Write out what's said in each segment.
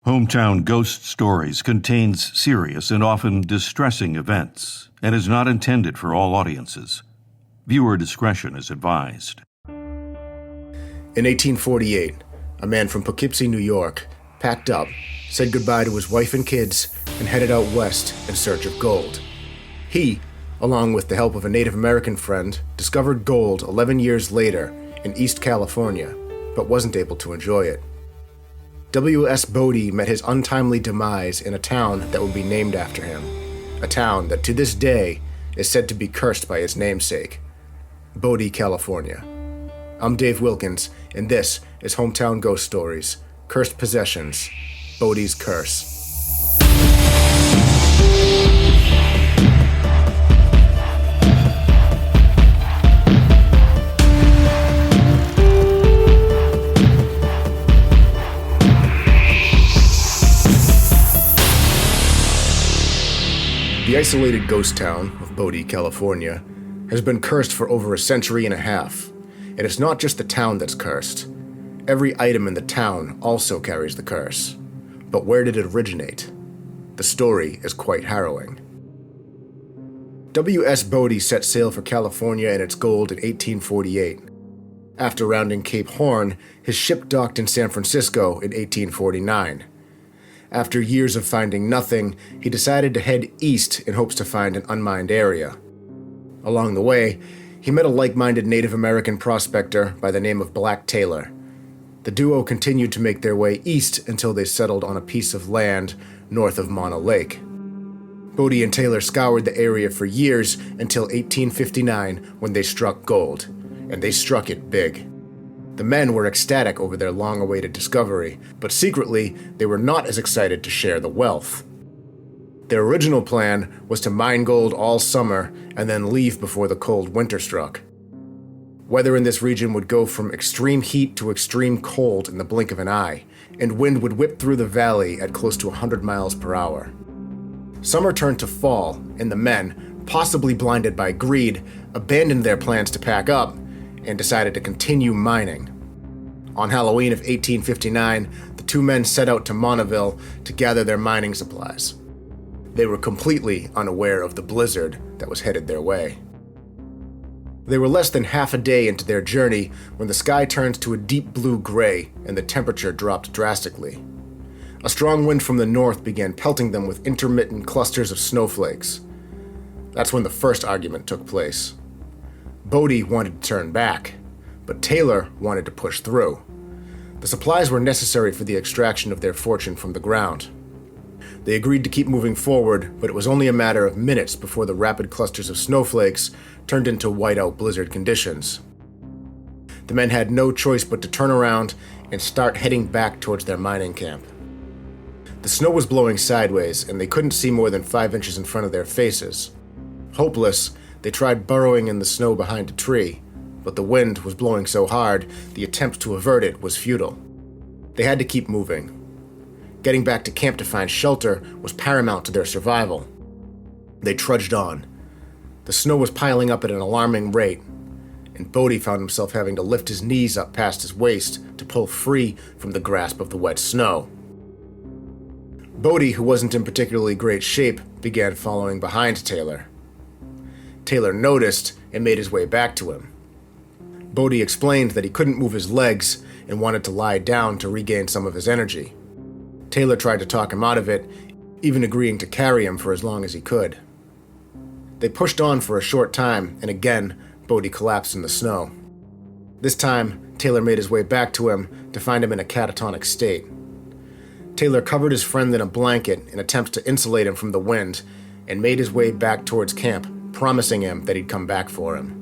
Hometown Ghost Stories contains serious and often distressing events and is not intended for all audiences. Viewer discretion is advised. In 1848, a man from Poughkeepsie, New York, packed up, said goodbye to his wife and kids, and headed out west in search of gold. He, along with the help of a Native American friend, discovered gold 11 years later in East California, but wasn't able to enjoy it. W.S. Bodie met his untimely demise in a town that would be named after him, a town that to this day is said to be cursed by its namesake, Bodie, California. I'm Dave Wilkins, and this is Hometown Ghost Stories, Cursed Possessions, Bodie's Curse. The isolated ghost town of Bodie, California, has been cursed for over a century and a half. And it's not just the town that's cursed. Every item in the town also carries the curse. But where did it originate? The story is quite harrowing. W.S. Bodie set sail for California and its gold in 1848. After rounding Cape Horn, his ship docked in San Francisco in 1849. After years of finding nothing, he decided to head east in hopes to find an unmined area. Along the way, he met a like-minded Native American prospector by the name of Black Taylor. The duo continued to make their way east until they settled on a piece of land north of Mono Lake. Bodie and Taylor scoured the area for years until 1859 when they struck gold, and they struck it big. The men were ecstatic over their long-awaited discovery, but secretly, they were not as excited to share the wealth. Their original plan was to mine gold all summer and then leave before the cold winter struck. Weather in this region would go from extreme heat to extreme cold in the blink of an eye, and wind would whip through the valley at close to 100 miles per hour. Summer turned to fall, and the men, possibly blinded by greed, abandoned their plans to pack up and decided to continue mining. On Halloween of 1859, the two men set out to Monoville to gather their mining supplies. They were completely unaware of the blizzard that was headed their way. They were less than half a day into their journey when the sky turned to a deep blue gray and the temperature dropped drastically. A strong wind from the north began pelting them with intermittent clusters of snowflakes. That's when the first argument took place. Bodie wanted to turn back, but Taylor wanted to push through. The supplies were necessary for the extraction of their fortune from the ground. They agreed to keep moving forward, but it was only a matter of minutes before the rapid clusters of snowflakes turned into whiteout blizzard conditions. The men had no choice but to turn around and start heading back towards their mining camp. The snow was blowing sideways, and they couldn't see more than 5 inches in front of their faces. Hopeless, they tried burrowing in the snow behind a tree, but the wind was blowing so hard, the attempt to avert it was futile. They had to keep moving. Getting back to camp to find shelter was paramount to their survival. They trudged on. The snow was piling up at an alarming rate, and Bodie found himself having to lift his knees up past his waist to pull free from the grasp of the wet snow. Bodie, who wasn't in particularly great shape, began following behind Taylor. Taylor noticed and made his way back to him. Bodie explained that he couldn't move his legs and wanted to lie down to regain some of his energy. Taylor tried to talk him out of it, even agreeing to carry him for as long as he could. They pushed on for a short time, and again, Bodie collapsed in the snow. This time, Taylor made his way back to him to find him in a catatonic state. Taylor covered his friend in a blanket in attempts to insulate him from the wind and made his way back towards camp, promising him that he'd come back for him.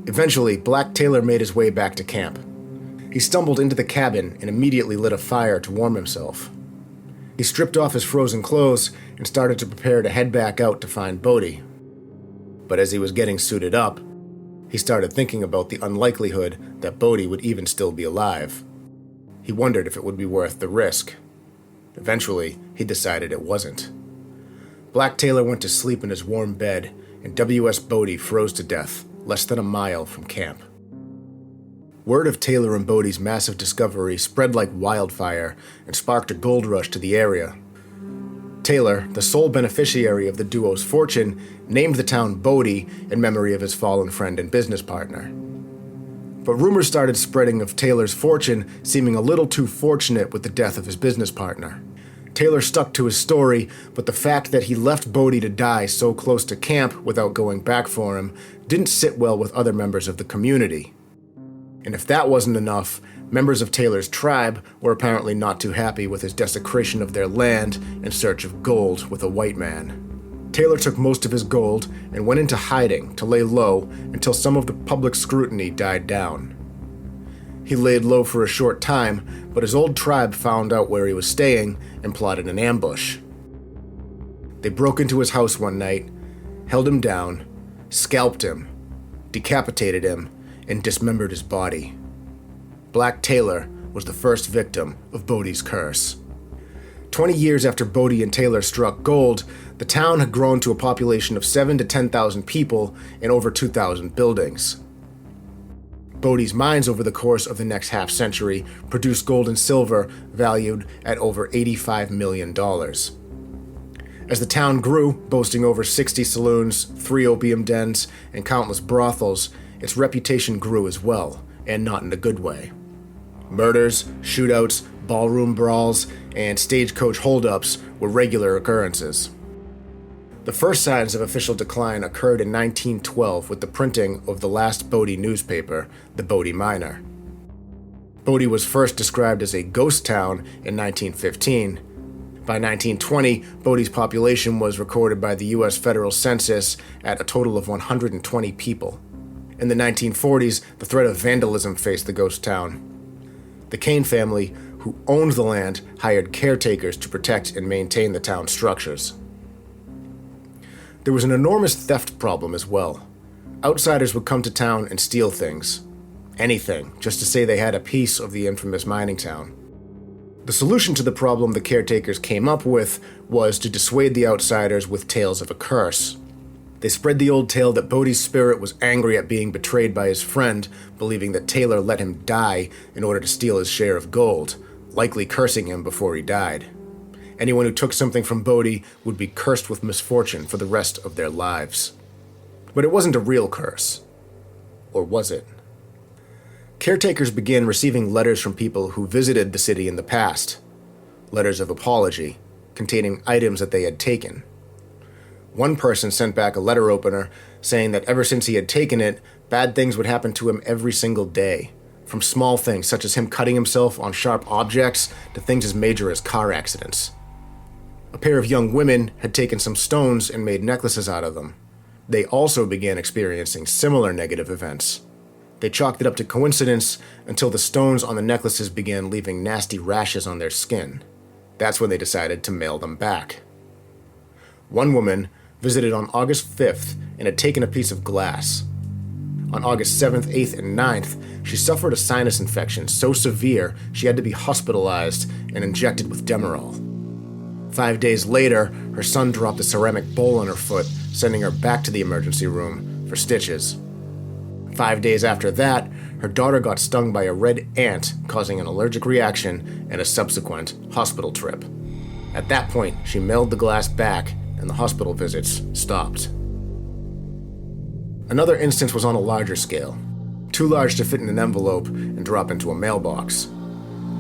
Eventually, Black Taylor made his way back to camp. He stumbled into the cabin and immediately lit a fire to warm himself. He stripped off his frozen clothes and started to prepare to head back out to find Bodie. But as he was getting suited up, he started thinking about the unlikelihood that Bodie would even still be alive. He wondered if it would be worth the risk. Eventually, he decided it wasn't. Black Taylor went to sleep in his warm bed, and W.S. Bodie froze to death less than a mile from camp. Word of Taylor and Bodie's massive discovery spread like wildfire and sparked a gold rush to the area. Taylor, the sole beneficiary of the duo's fortune, named the town Bodhi in memory of his fallen friend and business partner. But rumors started spreading of Taylor's fortune seeming a little too fortunate with the death of his business partner. Taylor stuck to his story, but the fact that he left Bodhi to die so close to camp without going back for him didn't sit well with other members of the community. And if that wasn't enough, members of Taylor's tribe were apparently not too happy with his desecration of their land in search of gold with a white man. Taylor took most of his gold and went into hiding to lay low until some of the public scrutiny died down. He laid low for a short time, but his old tribe found out where he was staying and plotted an ambush. They broke into his house one night, held him down, scalped him, decapitated him, and dismembered his body. Black Taylor was the first victim of Bodhi's curse. 20 years after Bodhi and Taylor struck gold, the town had grown to a population of 7,000 to 10,000 people and over 2,000 buildings. Bodhi's mines over the course of the next half-century produced gold and silver valued at over $85 million. As the town grew, boasting over 60 saloons, 3 opium dens, and countless brothels, its reputation grew as well, and not in a good way. Murders, shootouts, ballroom brawls, and stagecoach holdups were regular occurrences. The first signs of official decline occurred in 1912 with the printing of the last Bodhi newspaper, the Bodhi Miner. Bodhi was first described as a ghost town in 1915. By 1920, Bodhi's population was recorded by the U.S. Federal Census at a total of 120 people. In the 1940s, the threat of vandalism faced the ghost town. The Kane family, who owned the land, hired caretakers to protect and maintain the town's structures. There was an enormous theft problem as well. Outsiders would come to town and steal things. Anything, just to say they had a piece of the infamous mining town. The solution to the problem the caretakers came up with was to dissuade the outsiders with tales of a curse. They spread the old tale that Bodhi's spirit was angry at being betrayed by his friend, believing that Taylor let him die in order to steal his share of gold, likely cursing him before he died. Anyone who took something from Bodhi would be cursed with misfortune for the rest of their lives. But it wasn't a real curse. Or was it? Caretakers began receiving letters from people who visited the city in the past. Letters of apology, containing items that they had taken. One person sent back a letter opener saying that ever since he had taken it, bad things would happen to him every single day. From small things such as him cutting himself on sharp objects to things as major as car accidents. A pair of young women had taken some stones and made necklaces out of them. They also began experiencing similar negative events. They chalked it up to coincidence until the stones on the necklaces began leaving nasty rashes on their skin. That's when they decided to mail them back. One woman visited on August 5th and had taken a piece of glass. On August 7th, 8th, and 9th, she suffered a sinus infection so severe she had to be hospitalized and injected with Demerol. 5 days later, her son dropped a ceramic bowl on her foot, sending her back to the emergency room for stitches. 5 days after that, her daughter got stung by a red ant, causing an allergic reaction and a subsequent hospital trip. At that point, she mailed the glass back, and the hospital visits stopped. Another instance was on a larger scale, too large to fit in an envelope and drop into a mailbox.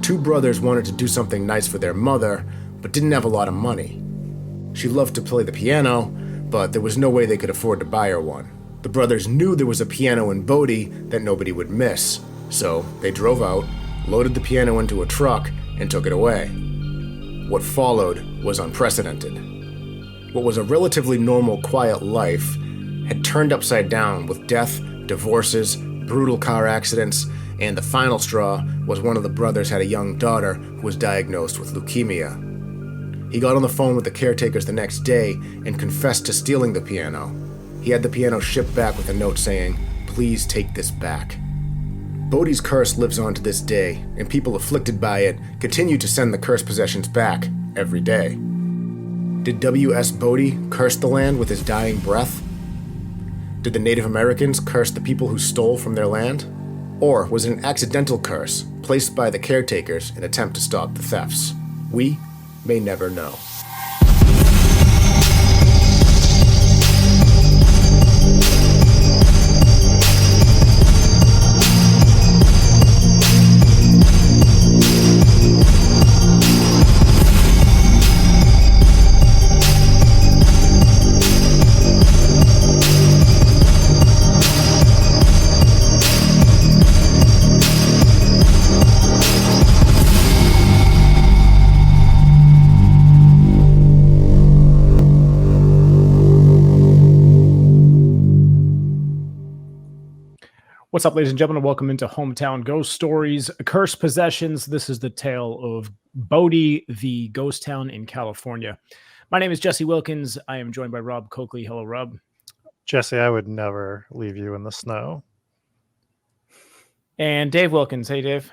2 brothers wanted to do something nice for their mother, but didn't have a lot of money. She loved to play the piano, but there was no way they could afford to buy her one. The brothers knew there was a piano in Bodhi that nobody would miss, so they drove out, loaded the piano into a truck, and took it away. What followed was unprecedented. What was a relatively normal, quiet life had turned upside down with death, divorces, brutal car accidents, and the final straw was one of the brothers had a young daughter who was diagnosed with leukemia. He got on the phone with the caretakers the next day and confessed to stealing the piano. He had the piano shipped back with a note saying, "Please take this back." Bodhi's curse lives on to this day, and people afflicted by it continue to send the cursed possessions back every day. Did W.S. Bodhi curse the land with his dying breath? Did the Native Americans curse the people who stole from their land? Or was it an accidental curse placed by the caretakers in an attempt to stop the thefts? We may never know. What's up, ladies and gentlemen? Welcome into Hometown Ghost Stories, Cursed Possessions. This is the tale of Bodie, the ghost town in California. My name is Jesse Wilkins. I am joined by Rob Coakley. Hello, Rob. Jesse, I would never leave you in the snow. And Dave Wilkins. Hey, Dave.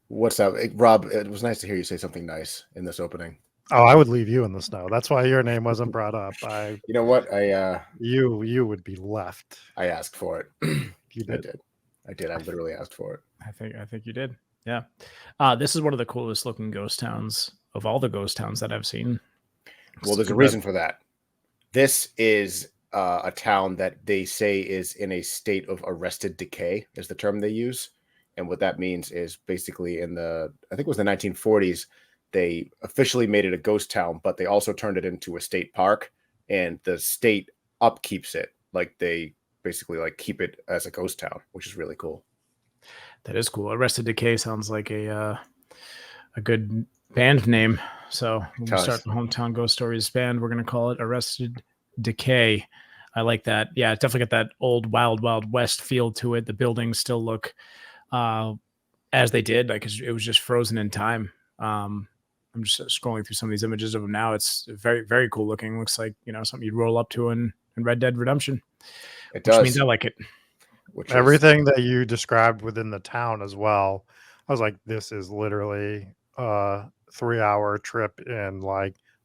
What's up? Rob, it was nice to hear you say something nice in this opening. Oh, I would leave you in the snow. That's why your name wasn't brought up. You know what? You would be left. I asked for it. You did. I did. I literally asked for it. I think you did. Yeah. This is one of the coolest looking ghost towns of all the ghost towns that I've seen. Well, there's a reason for that. This is a town that they say is in a state of arrested decay, is the term they use. And what that means is basically I think it was the 1940s, they officially made it a ghost town, but they also turned it into a state park, and the state upkeeps it. Like they basically keep it as a ghost town, which is really cool. That is cool. Arrested Decay sounds like a good band name. So we'll start the Hometown Ghost Stories band. We're going to call it Arrested Decay. I like that. Yeah, it definitely got that old Wild Wild West feel to it. The buildings still look as they did, like it was just frozen in time. I'm just scrolling through some of these images of them now. It's very, very cool looking. Looks like, something you'd roll up to in Red Dead Redemption. It does. Which means I like it. Everything that you described within the town as well. I was like, this is literally a 3-hour trip in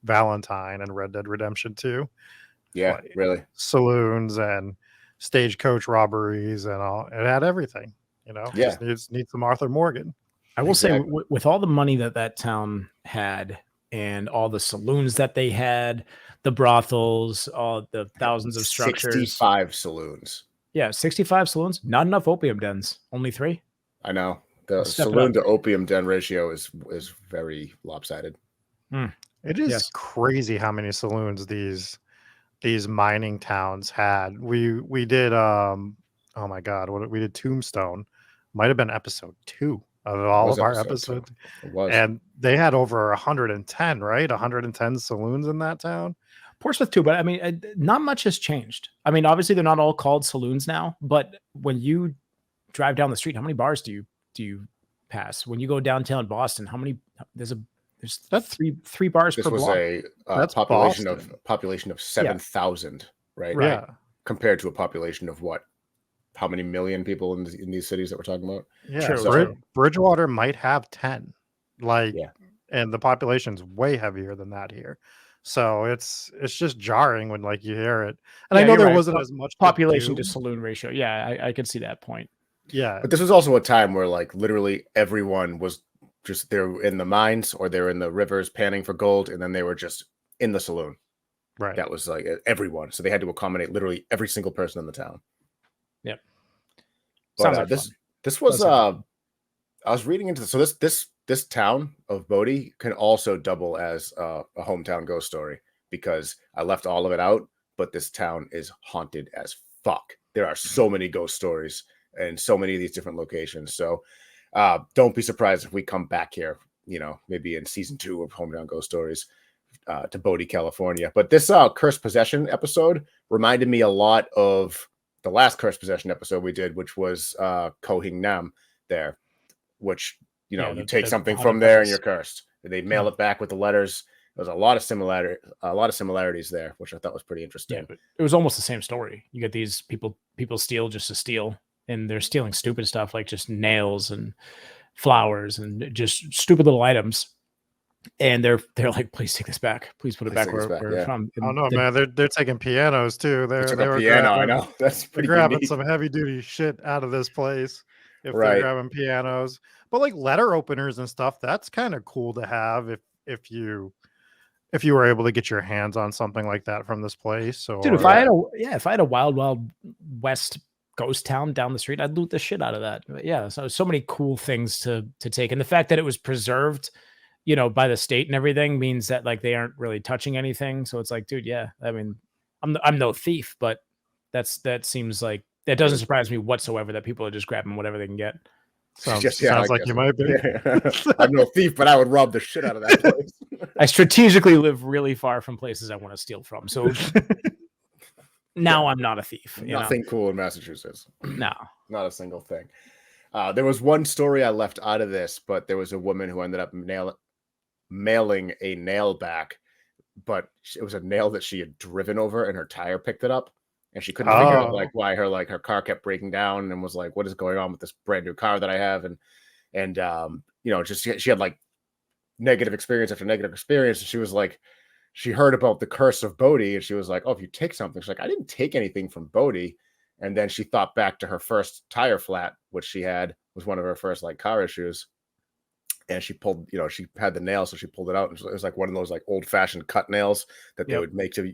Valentine and Red Dead Redemption 2. Yeah, really. Saloons and stagecoach robberies and all. It had everything, Yeah. Just needs some Arthur Morgan. I will say, with all the money that town had and all the saloons that they had, the brothels, all the thousands of structures. 65 saloons. Yeah, 65 saloons. Not enough opium dens. Only 3. I know. The saloon to opium den ratio is very lopsided. It is crazy how many saloons these mining towns had. We did oh my god, we did Tombstone. Might have been episode 2 of all of our episodes. It was. And they had over 110, right? 110 saloons in that town. Portsmouth too, but I mean, not much has changed. I mean, obviously they're not all called saloons now, but when you drive down the street, how many bars do you pass? When you go downtown Boston, how many? There's three bars per block. This was a population of 7,000, right? Yeah. Compared to a population of what? How many million people in these cities that we're talking about? Yeah, True. So Bridgewater might have 10, and the population's way heavier than that here. So it's just jarring when you hear it. And I know there wasn't as much population to saloon ratio. Yeah, I could see that point. Yeah. But this was also a time where literally everyone was just they're in the mines or they're in the rivers panning for gold, and then they were just in the saloon. Right. That was everyone. So they had to accommodate literally every single person in the town. Yep. But this was I was reading into this. So this town of Bodhi can also double as a hometown ghost story, because I left all of it out, but this town is haunted as fuck. There are so many ghost stories and so many of these different locations. So don't be surprised if we come back here, maybe in season 2 of Hometown Ghost Stories to Bodie, California. But this Cursed Possession episode reminded me a lot of the last Cursed Possession episode we did, which was Kohing Nam there, which you take something from there and you're cursed. They mail it back with the letters. There's a lot of similarities there, which I thought was pretty interesting. Yeah, but it was almost the same story. You get these people steal just to steal, and they're stealing stupid stuff like just nails and flowers and just stupid little items. And they're like, please take this back. Please put it back where it's from. Oh no, man, they're taking pianos too. They were piano. I know that's pretty grabbing unique. some heavy duty shit out of this place. if they're grabbing pianos. But like letter openers and stuff, that's kind of cool to have if you were able to get your hands on something like that from this place. Or, dude, if I had a wild west ghost town down the street, I'd loot the shit out of that. But yeah, so many cool things to take, and the fact that it was preserved, by the state and everything means that like they aren't really touching anything. So it's like, dude, yeah, I mean, I'm no thief, but that seems like that doesn't surprise me whatsoever that people are just grabbing whatever they can get. Sounds like you might be. I'm no thief, but I would rob the shit out of that place. I strategically live really far from places I want to steal from. So now I'm not a thief. Nothing cool in Massachusetts. No. Not a single thing. There was one story I left out of this, but there was a woman who ended up mailing a nail back, but it was a nail that she had driven over and her tire picked it up. And she couldn't figure out like why her car kept breaking down, and was like, what is going on with this brand new car that I have? And just she had like negative experience after negative experience. And she was like, she heard about the curse of Bodhi, and she was like, oh, if you take something, she's like, I didn't take anything from Bodhi. And then she thought back to her first tire flat, which she had was one of her first like car issues. And she pulled, she had the nail, so she pulled it out. And it was like one of those like old fashioned cut nails that they would make to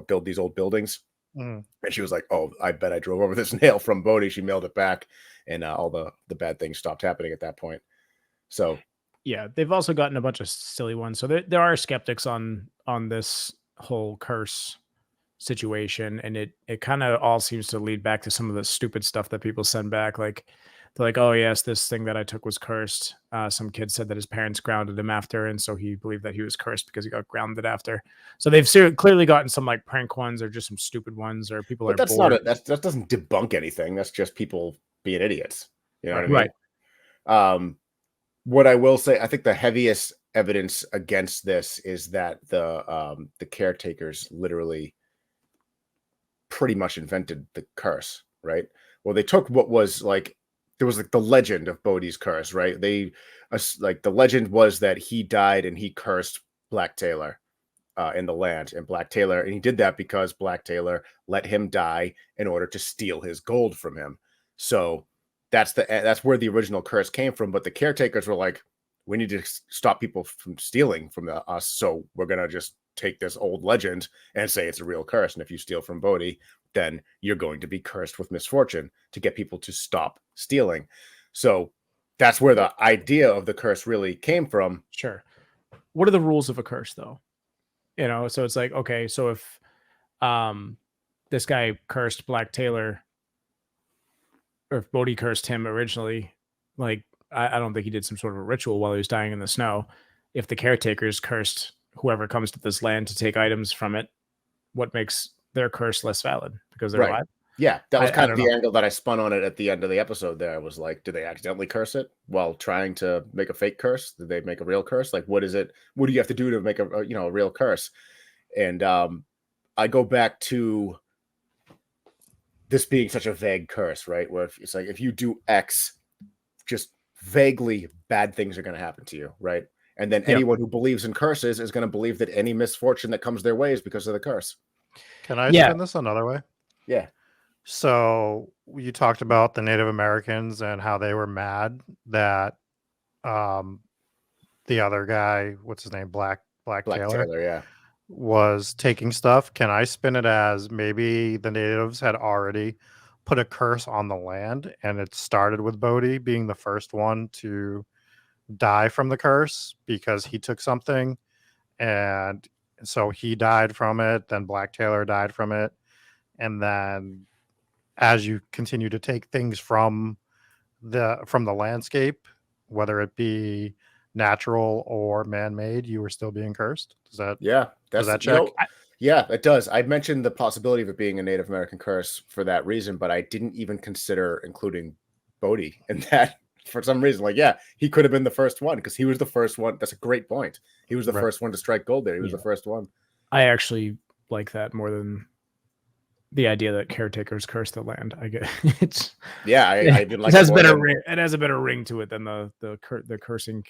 build these old buildings. And she was like, oh, I bet I drove over this nail from Bodhi. She mailed it back, and all the bad things stopped happening at that point. So yeah, they've also gotten a bunch of silly ones. So there are skeptics on this whole curse situation, and it kind of all seems to lead back to some of the stupid stuff that people send back. Like they're like, oh yes, this thing that I took was cursed. Some kid said that his parents grounded him after, and so he believed that he was cursed because he got grounded after. So they've clearly gotten some like prank ones, or just some stupid ones, or people but are bored. That doesn't debunk anything. That's just people being idiots. You know what I mean? Right. What I will say, I think the heaviest evidence against this is that the caretakers literally pretty much invented the curse, right? Well, they took what was like, there was like the legend of Bodhi's curse, right? They like the legend was that he died and he cursed Black Taylor in the land, and he did that because Black Taylor let him die in order to steal his gold from him. So that's where the original curse came from. But the caretakers were like, we need to stop people from stealing from us, so we're gonna just take this old legend and say it's a real curse. And if you steal from Bodhi, then you're going to be cursed with misfortune, to get people to stop stealing. So that's where the idea of the curse really came from. Sure. What are the rules of a curse, though? So it's like, okay, so if this guy cursed Black Taylor, or if Bodhi cursed him originally, like I don't think he did some sort of a ritual while he was dying in the snow. If the caretakers cursed whoever comes to this land to take items from it, what makes their curse less valid? Because they're alive? Yeah, that was kind of the angle that I spun on it at the end of the episode there. I was like, did they accidentally curse it while trying to make a fake curse? Did they make a real curse? Like, what is it? What do you have to do to make a real curse? And I go back to this being such a vague curse, right? Where it's like, if you do X, just vaguely bad things are going to happen to you, right? And then anyone who believes in curses is going to believe that any misfortune that comes their way is because of the curse. Can I spin this another way? Yeah. So you talked about the Native Americans and how they were mad that the other guy, what's his name, Black Taylor, was taking stuff. Can I spin it as maybe the natives had already put a curse on the land, and it started with Bodhi being the first one to die from the curse because he took something, and so he died from it, then Black Taylor died from it, and then as you continue to take things from the landscape, whether it be natural or man-made, you were still being cursed. Does that check? Yeah, it does. I mentioned the possibility of it being a Native American curse for that reason, but I didn't even consider including Bodhi in that. For some reason, like, yeah, he could have been the first one because he was the first one. That's a great point. He was the first one to strike gold there. He was the first one. I actually like that more than the idea that caretakers curse the land. I get it's. Yeah, I did like it. Has better ring. It has a better ring to it than the cursing.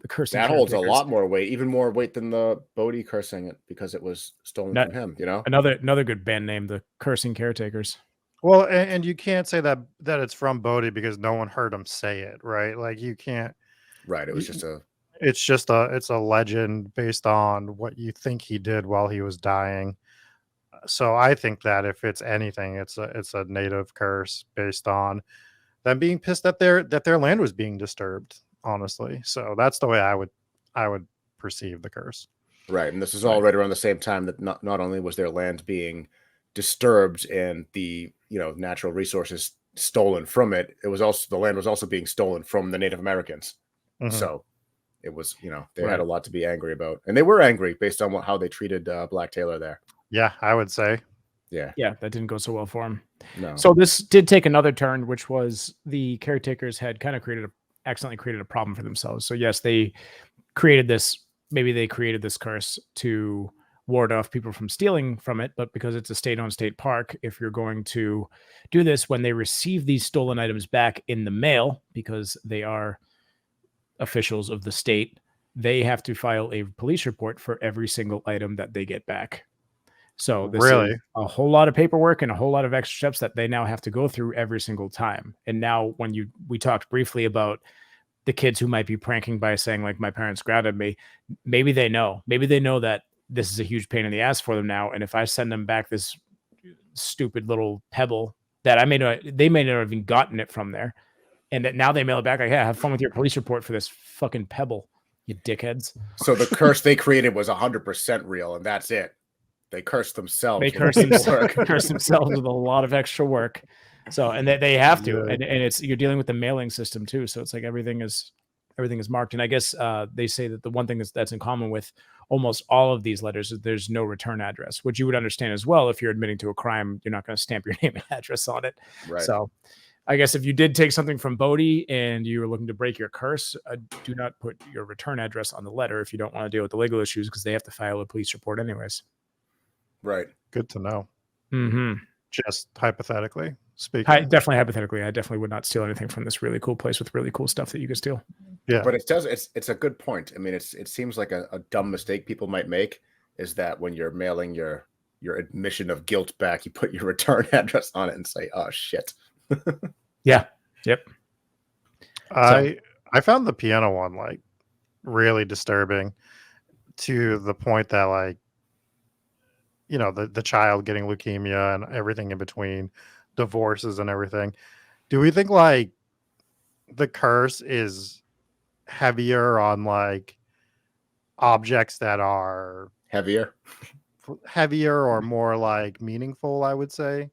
The cursing that holds a lot more weight, even more weight than the Bodhi cursing it because it was stolen from him. Another good band name, the Cursing Caretakers. Well, and you can't say that it's from Bodhi because no one heard him say it, right? Like you can't. Right. It was just a. It's a legend based on what you think he did while he was dying. So I think that if it's anything, it's a native curse based on them being pissed that their land was being disturbed. Honestly, so that's the way I would perceive the curse. Right, and this is all right around the same time that not only was their land being disturbed and the natural resources stolen from it, it was also the land was also being stolen from the Native Americans. Mhm. So it was they had a lot to be angry about, and they were angry based on how they treated Black Taylor there. Yeah, I would say. Yeah, that didn't go so well for him. No. So this did take another turn, which was the caretakers had kind of accidentally created a problem for themselves. So yes, they created this. Maybe they created this curse to ward off people from stealing from it, but because it's a state-owned state park, if you're going to do this, when they receive these stolen items back in the mail, because they are officials of the state, they have to file a police report for every single item that they get back. So this is a whole lot of paperwork and a whole lot of extra steps that they now have to go through every single time. And now when we talked briefly about the kids who might be pranking by saying like, my parents grounded me, maybe they know that this is a huge pain in the ass for them now. And if I send them back this stupid little pebble that they may not have even gotten it from there, and that now they mail it back like, yeah, have fun with your police report for this fucking pebble, you dickheads. So the curse they created was 100% real, and that's it. They cursed themselves. They cursed themselves with a lot of extra work. So, and they have to, and you're dealing with the mailing system too. So it's like everything is marked. And I guess they say that the one thing that's in common with almost all of these letters is there's no return address, which you would understand as well. If you're admitting to a crime, you're not going to stamp your name and address on it. Right. So I guess if you did take something from Bodhi and you were looking to break your curse, do not put your return address on the letter if you don't want to deal with the legal issues, because they have to file a police report anyways. Right. Good to know. Mm-hmm. Just hypothetically speaking. Definitely hypothetically, I definitely would not steal anything from this really cool place with really cool stuff that you could steal. Yeah. But it's a good point. I mean, it seems like a dumb mistake people might make is that when you're mailing your admission of guilt back, you put your return address on it and say, oh shit. Yeah. Yep. I found the piano one like really disturbing to the point that like, the child getting leukemia and everything in between, divorces and everything. Do we think like the curse is heavier on like objects that are heavier or more like meaningful, I would say?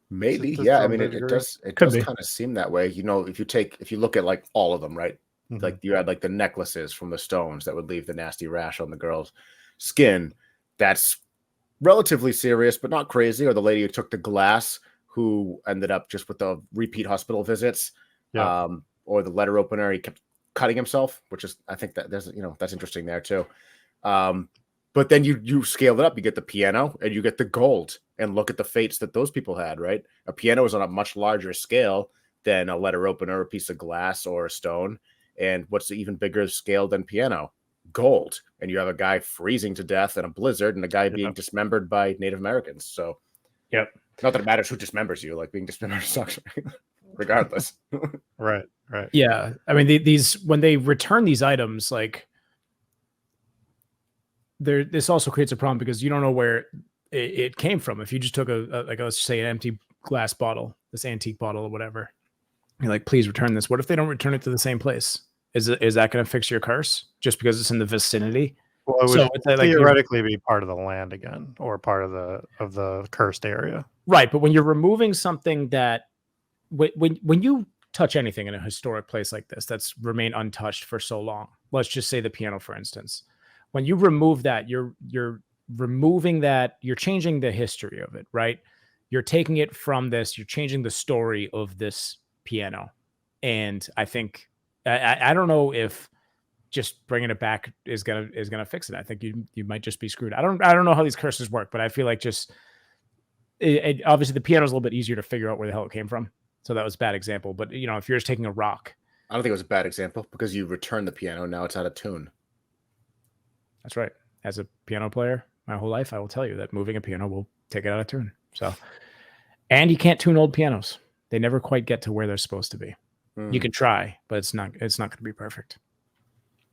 Maybe. Yeah. I mean, it does kind of seem that way. If you look at like all of them, right? Mm-hmm. Like you had like the necklaces from the stones that would leave the nasty rash on the girl's skin. That's relatively serious, but not crazy. Or the lady who took the glass, who ended up just with the repeat hospital visits. Yeah. Or the letter opener, he kept cutting himself, which is, I think that there's, that's interesting there too. But then you scale it up, you get the piano and you get the gold, and look at the fates that those people had, right? A piano is on a much larger scale than a letter opener, a piece of glass, or a stone. And what's the even bigger scale than piano? Gold. And you have a guy freezing to death in a blizzard and a guy being dismembered by Native Americans. So not that it matters who dismembers you, like being dismembered sucks regardless. Right. Yeah. I mean, these when they return these items, like this also creates a problem because you don't know where it came from. If you just took let's say an empty glass bottle, this antique bottle or whatever, you're like, please return this. What if they don't return it to the same place? Is that going to fix your curse just because it's in the vicinity? Well, it would theoretically be part of the land again, or part of the cursed area. Right, but when you're removing something that when you touch anything in a historic place like this that's remained untouched for so long, let's just say the piano, for instance, when you remove that, you're removing that, you're changing the history of it, right? You're taking it from this, you're changing the story of this piano, and I think. I don't know if just bringing it back is gonna fix it. I think you might just be screwed. I don't know how these curses work, but I feel like just obviously the piano is a little bit easier to figure out where the hell it came from. So that was a bad example. But if you're just taking a rock, I don't think it was a bad example because you return the piano, now it's out of tune. That's right. As a piano player, my whole life, I will tell you that moving a piano will take it out of tune. So And you can't tune old pianos. They never quite get to where they're supposed to be. You can try, but it's not going to be perfect.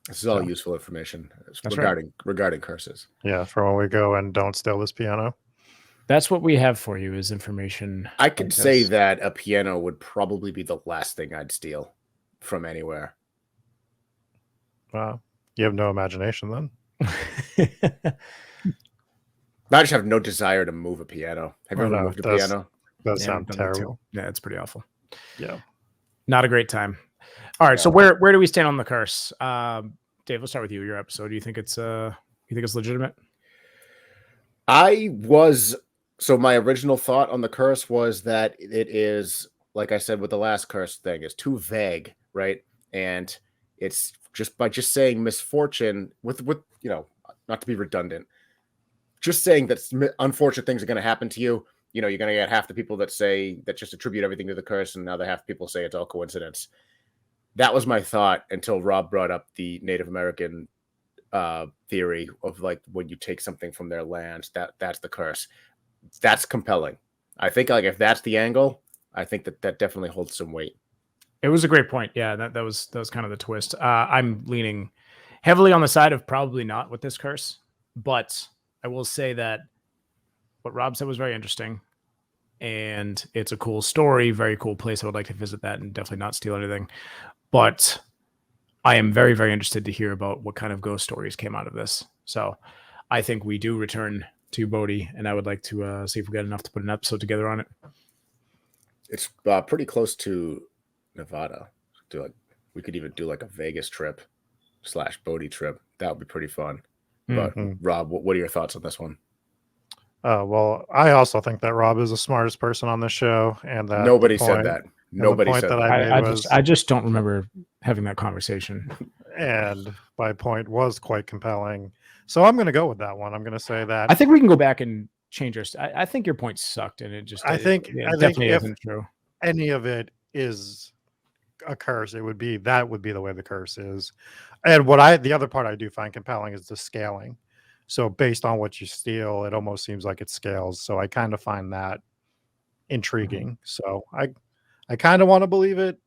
This is all useful information regarding curses. Yeah, for when we go and don't steal this piano. That's what we have for you is information. I could say that a piano would probably be the last thing I'd steal from anywhere. Wow. You have no imagination then? I just have no desire to move a piano. Have you ever moved a piano? That sounds terrible. Yeah, it's pretty awful. Yeah. Not a great time. All right, so where do we stand on the curse? Dave, let's start with you. Your episode. Do you think it's legitimate? So my original thought on the curse was that it is, like I said with the last curse thing, it's too vague, right? And it's just by just saying misfortune with not to be redundant, just saying that unfortunate things are going to happen to you. You're going to get half the people that just attribute everything to the curse, and the other half the people say it's all coincidence. That was my thought until Rob brought up the Native American theory of like when you take something from their land, that's the curse. That's compelling. I think like if that's the angle, I think that definitely holds some weight. It was a great point. Yeah, that was kind of the twist. I'm leaning heavily on the side of probably not with this curse, but I will say that what Rob said was very interesting, and it's a cool story, very cool place. I would like to visit that and definitely not steal anything. But I am very, very interested to hear about what kind of ghost stories came out of this. So I think we do return to Bodhi, and I would like to see if we got enough to put an episode together on it. It's pretty close to Nevada. We could even do like a Vegas trip / Bodhi trip. That would be pretty fun. But Rob, what are your thoughts on this one? Well, I also think that Rob is the smartest person on this show, and that nobody said that. Nobody said that. I just don't remember having that conversation. And my point was quite compelling. So I'm going to go with that one. I'm going to say that. I think we can go back and change our. I think your point sucked, and it just. I think definitely isn't true. Any of it is a curse. That would be the way the curse is. And the other part I do find compelling is the scaling. So based on what you steal, it almost seems like it scales. So I kind of find that intriguing. So I kind of want to believe it.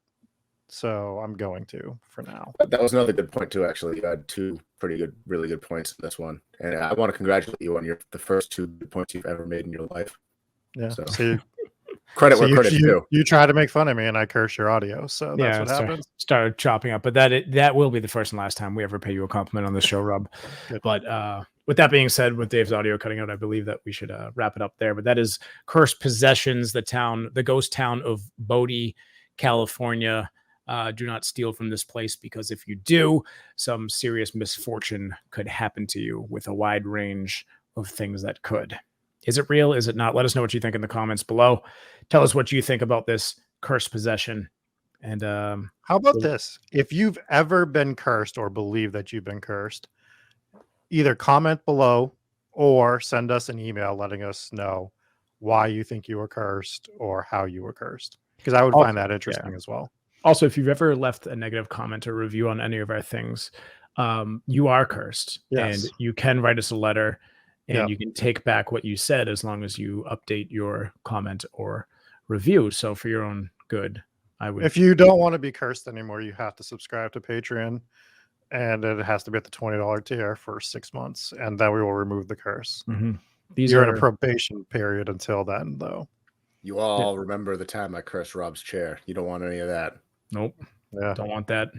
So I'm going to for now. That was another good point too. Actually, you had two really good points in this one, and I want to congratulate you on the first 2 good points you've ever made in your life. Yeah. So credit where credit's due. You try to make fun of me, and I curse your audio. So that's what happens. Started chopping up, but that will be the first and last time we ever pay you a compliment on this show, Rob. But with that being said, with Dave's audio cutting out, I believe that we should wrap it up there. But that is Cursed Possessions, the ghost town of Bodie, California. Do not steal from this place, because if you do, some serious misfortune could happen to you with a wide range of things that could. Is it real? Is it not? Let us know what you think in the comments below. Tell us what you think about this cursed possession. And how about this? If you've ever been cursed or believe that you've been cursed, either comment below or send us an email letting us know why you think you were cursed or how you were cursed, because I would find that interesting as well. Also, if you've ever left a negative comment or review on any of our things, you are cursed. Yes. And you can write us a letter, and you can take back what you said as long as you update your comment or review. So for your own good, I would. If you don't want to be cursed anymore, you have to subscribe to Patreon, and it has to be at the $20 tier for 6 months, and then we will remove the curse. Mm-hmm. You're in a probation period until then, though. You all remember the time I cursed Rob's chair. You don't want any of that. Nope. Yeah. Don't want that.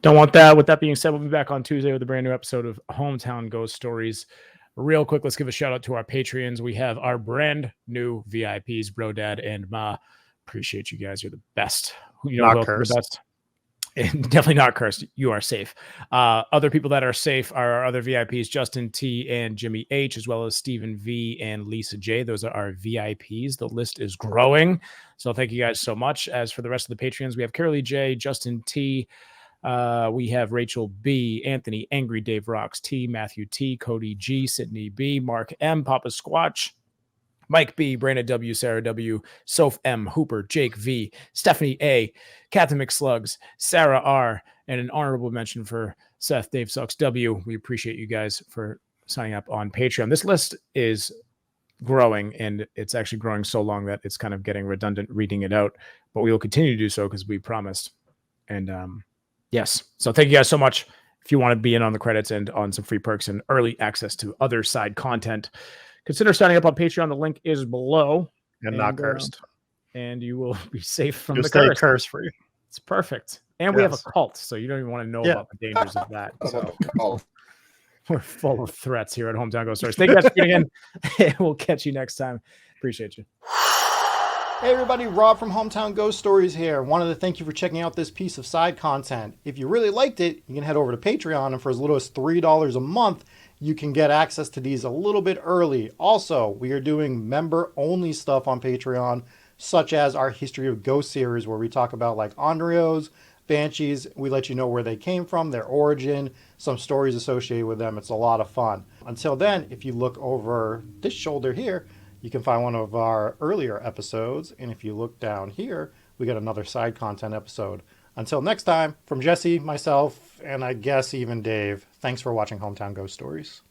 Don't want that. With that being said, we'll be back on Tuesday with a brand new episode of Hometown Ghost Stories. Real quick, let's give a shout out to our Patreons. We have our brand new VIPs, Bro, Dad, and Ma. Appreciate you guys. You're the best. Not cursed. The best. Definitely not cursed. You are safe. Other people that are safe are our other VIPs, Justin T and Jimmy H, as well as Stephen V and Lisa J. Those are our VIPs. The list is growing. So thank you guys so much. As for the rest of the Patreons, we have Carolee J, Justin T. We have Rachel B, Anthony, Angry Dave Rocks T, Matthew T, Cody G, Sydney B, Mark M, Papa Squatch, Mike B, Brandon W, Sarah W, Soph M, Hooper, Jake V, Stephanie A, Catherine McSlugs, Sarah R, and an honorable mention for Seth Dave Sucks W. We appreciate you guys for signing up on Patreon. This list is growing, and it's actually growing so long that it's kind of getting redundant reading it out, but we will continue to do so because we promised. And yes, so thank you guys so much. If you want to be in on the credits and on some free perks and early access to other side content, consider signing up on Patreon. The link is below. And not cursed. And you will be safe from You'll the stay curse. curse free. It's perfect. And we have a cult, so you don't even want to know about the dangers of that. So we're full of threats here at Hometown Ghost Stories. Thank you guys for tuning in. We'll catch you next time. Appreciate you. Hey everybody, Rob from Hometown Ghost Stories here. Wanted to thank you for checking out this piece of side content. If you really liked it, you can head over to Patreon, and for as little as $3 a month, you can get access to these a little bit early. Also, we are doing member-only stuff on Patreon, such as our History of Ghosts series, where we talk about like Andrios, Banshees. We let you know where they came from, their origin, some stories associated with them. It's a lot of fun. Until then, if you look over this shoulder here, you can find one of our earlier episodes. And if you look down here, we got another side content episode. Until next time, from Jesse, myself, and I guess even Dave, thanks for watching Hometown Ghost Stories.